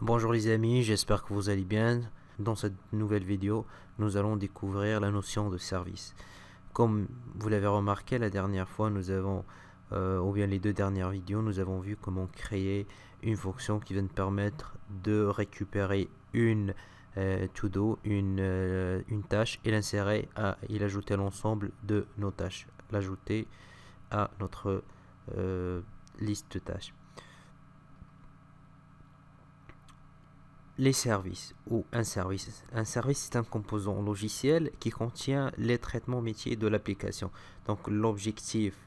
Bonjour les amis, j'espère que vous allez bien. Dans cette nouvelle vidéo, nous allons découvrir la notion de service. Comme vous l'avez remarqué la dernière fois, ou bien les deux dernières vidéos, nous avons vu comment créer une fonction qui va nous permettre de récupérer une to-do, une tâche et l'insérer et l'ajouter à l'ensemble de nos tâches, l'ajouter à notre liste de tâches. Les services ou un service. Un service, c'est un composant logiciel qui contient les traitements métiers de l'application. Donc l'objectif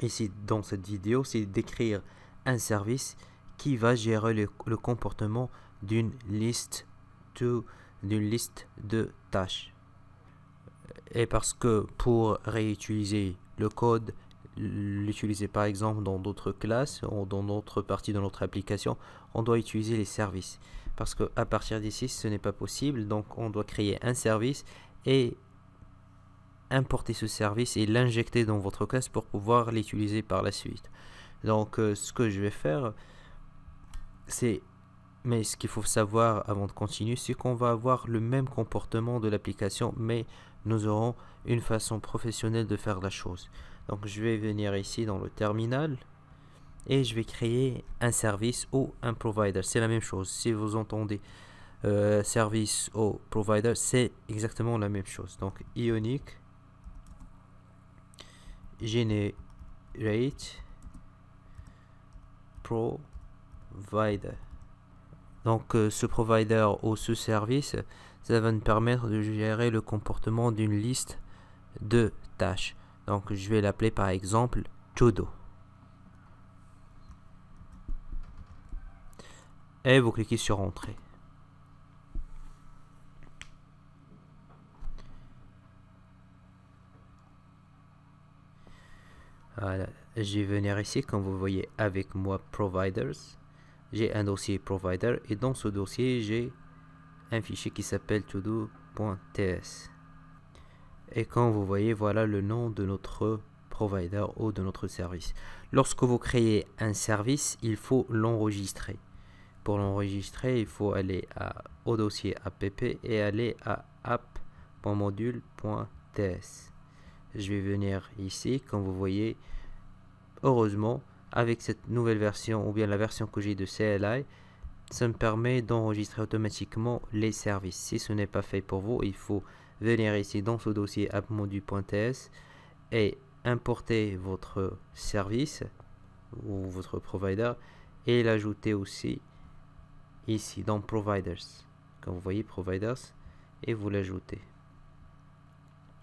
ici dans cette vidéo, c'est d'écrire un service qui va gérer le comportement d'une liste de tâches. Et parce que pour réutiliser le code, l'utiliser par exemple dans d'autres classes ou dans d'autres parties de notre application, on doit utiliser les services. Parce qu'à partir d'ici, ce n'est pas possible. Donc on doit créer un service et importer ce service et l'injecter dans votre classe pour pouvoir l'utiliser par la suite. Donc ce que je vais faire, mais ce qu'il faut savoir avant de continuer, c'est qu'on va avoir le même comportement de l'application, mais nous aurons une façon professionnelle de faire la chose. Donc je vais venir ici dans le terminal et je vais créer un service ou un provider. C'est la même chose. Si vous entendez service ou provider, c'est exactement la même chose. Donc Ionic generate provider. Donc ce provider ou ce service, ça va nous permettre de gérer le comportement d'une liste de tâches. Donc je vais l'appeler par exemple todo. Et vous cliquez sur entrée. Voilà, je vais venir ici, comme vous voyez avec moi providers. J'ai un dossier provider et dans ce dossier j'ai un fichier qui s'appelle todo.ts. Et comme vous voyez, voilà le nom de notre provider ou de notre service. Lorsque vous créez un service, il faut l'enregistrer. Pour l'enregistrer, il faut aller au dossier app et aller à app.module.ts. Je vais venir ici, comme vous voyez, heureusement, avec cette nouvelle version ou bien la version que j'ai de CLI, ça me permet d'enregistrer automatiquement les services. Si ce n'est pas fait pour vous, il faut venir ici dans ce dossier app.module.ts et importer votre service ou votre provider et l'ajouter aussi ici dans providers. Comme vous voyez providers et vous l'ajoutez.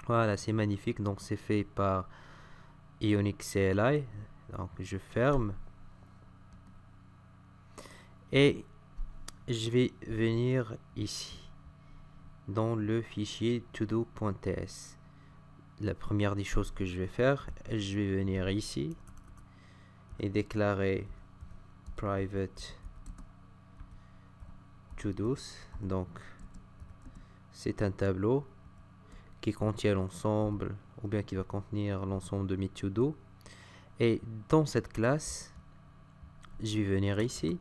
Voilà, c'est magnifique. Donc c'est fait par Ionic CLI. Donc je ferme et je vais venir ici dans le fichier todo.ts. La première des choses que je vais faire, je vais venir ici et déclarer private todos. Donc c'est un tableau qui contient l'ensemble ou bien qui va contenir l'ensemble de mes to-do. Et dans cette classe, je vais venir ici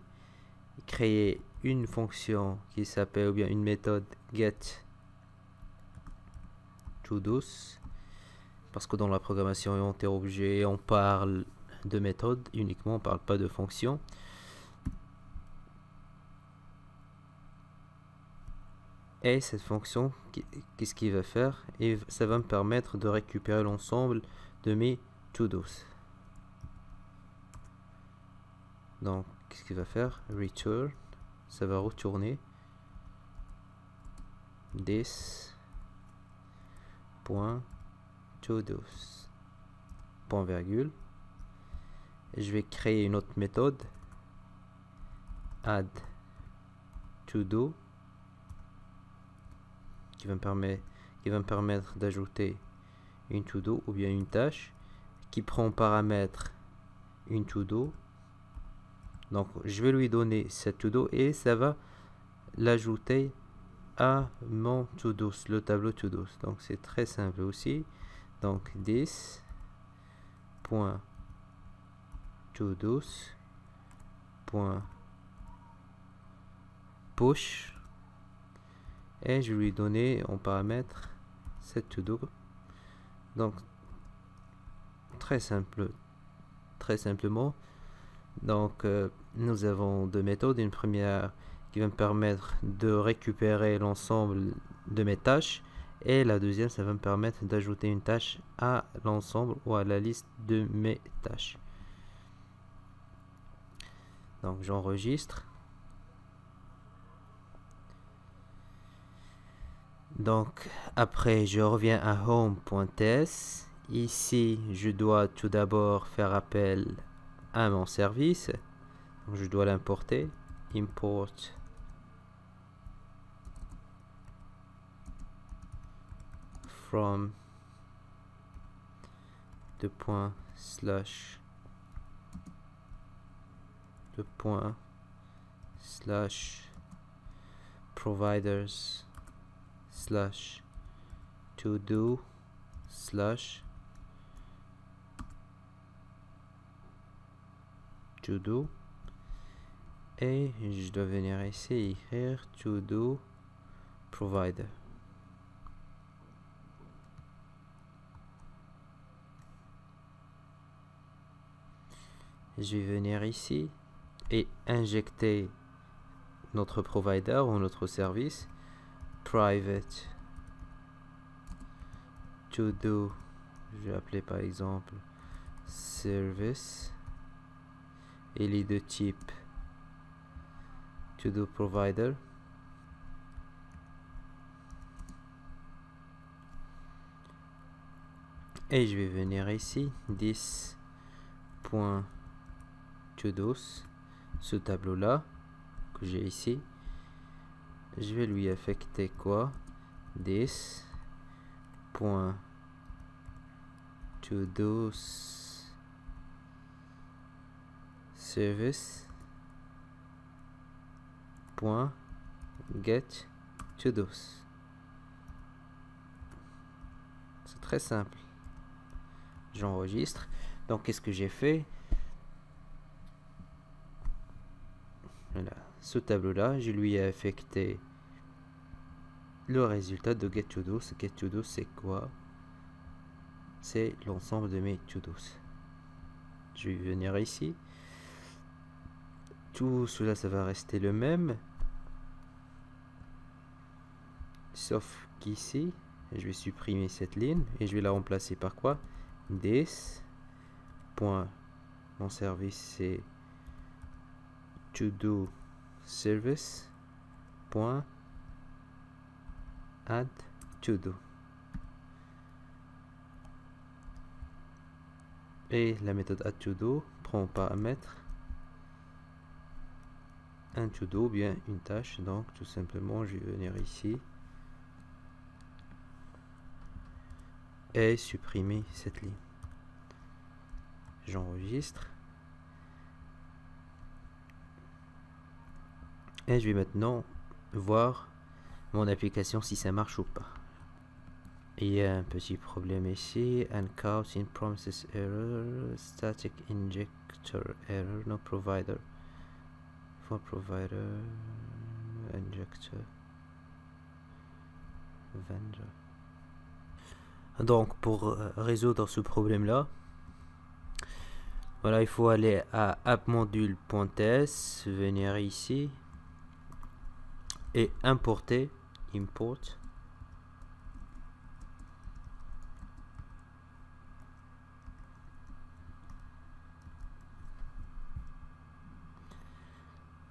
créer une fonction qui s'appelle ou bien une méthode get todos, parce que dans la programmation orientée objet on parle de méthode uniquement, on ne parle pas de fonction. Et cette fonction, qu'est-ce qu'il va faire? Et ça va me permettre de récupérer l'ensemble de mes to-dos. Donc qu'est-ce qu'il va faire? Return, ça va retourner this.todos, point virgule. Et je vais créer une autre méthode add todo qui va me permettre d'ajouter une to-do ou bien une tâche qui prend en paramètre une to-do. Donc je vais lui donner cette to-do et ça va l'ajouter à mon to-dos, le tableau to-dos. Donc c'est très simple aussi. Donc this.todos.todos push et je vais lui donner en paramètre set to do. Donc très simplement, donc nous avons deux méthodes. Une première qui va me permettre de récupérer l'ensemble de mes tâches, et la deuxième, ça va me permettre d'ajouter une tâche à l'ensemble ou à la liste de mes tâches. Donc j'enregistre. Donc après, je reviens à home.ts. Ici, je dois tout d'abord faire appel à mon service. Donc, je dois l'importer. Import from providers to do et je dois venir ici écrire to do provider. Je vais venir ici et injecter notre provider ou notre service private to do, je vais appeler par exemple service, et il est de type to do provider. Et je vais venir ici this.todos, ce tableau là que j'ai ici, je vais lui affecter quoi? This.todos service.getTodos. C'est très simple. J'enregistre. Donc qu'est-ce que j'ai fait? Voilà, ce tableau là, je lui ai affecté le résultat de getTodos. getTodos, c'est quoi? C'est l'ensemble de mes todos. Je vais venir ici. Tout cela, ça va rester le même, sauf qu'ici, je vais supprimer cette ligne et je vais la remplacer par quoi? This. Mon service, c'est to do service. Add to do. Et la méthode add to do prend en paramètre un to do, bien une tâche. Donc tout simplement, je vais venir ici et supprimer cette ligne. J'enregistre et je vais maintenant voir mon application si ça marche ou pas. Il y a un petit problème ici. Uncaught in promises error, static injector error, no provider for provider injector vendor. Donc pour résoudre ce problème là, voilà, il faut aller à appmodule.ts, venir ici et importer,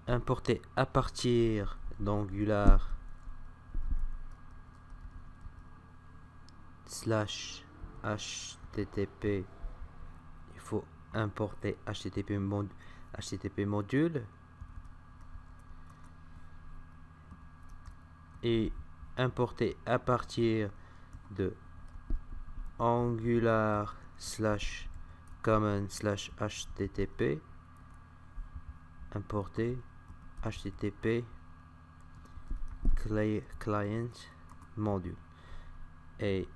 importer à partir d'Angular /http. Il faut importer http module et importer à partir de Angular /common/http, importer http client module, et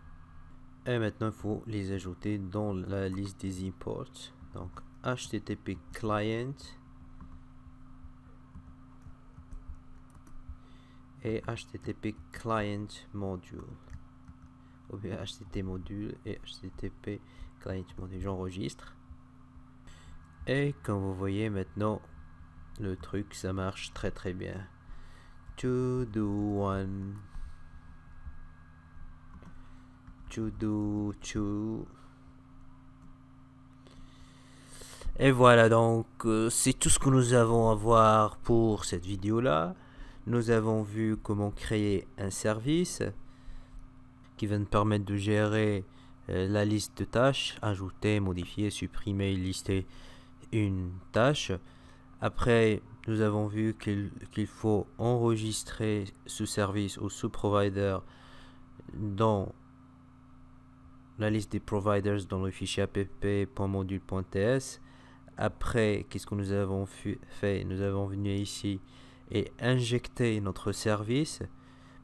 maintenant il faut les ajouter dans la liste des imports. Donc http client et HTTP client module, ou bien HTTP module et HTTP client module. J'enregistre et comme vous voyez maintenant le truc ça marche très bien. To do one, to do two. Et voilà, donc c'est tout ce que nous avons à voir pour cette vidéo là. Nous avons vu comment créer un service qui va nous permettre de gérer la liste de tâches, ajouter, modifier, supprimer, lister une tâche. Après, nous avons vu qu'il faut enregistrer ce service ou ce provider dans la liste des providers dans le fichier app.module.ts. Après, qu'est-ce que nous avons fait? Nous avons venu ici et injecter notre service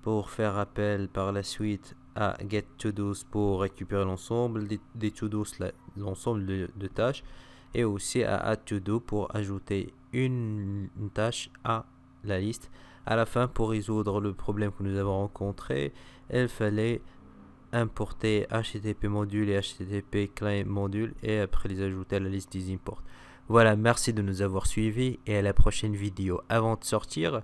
pour faire appel par la suite à getToDos pour récupérer l'ensemble des to-dos, l'ensemble de tâches, et aussi à addToDo pour ajouter une tâche à la liste. À la fin, pour résoudre le problème que nous avons rencontré, il fallait importer HTTP module et HTTP client module et après les ajouter à la liste des imports. Voilà, merci de nous avoir suivis et à la prochaine vidéo. Avant de sortir,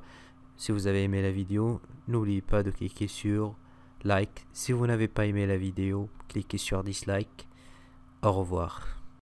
si vous avez aimé la vidéo, n'oubliez pas de cliquer sur like. Si vous n'avez pas aimé la vidéo, cliquez sur dislike. Au revoir.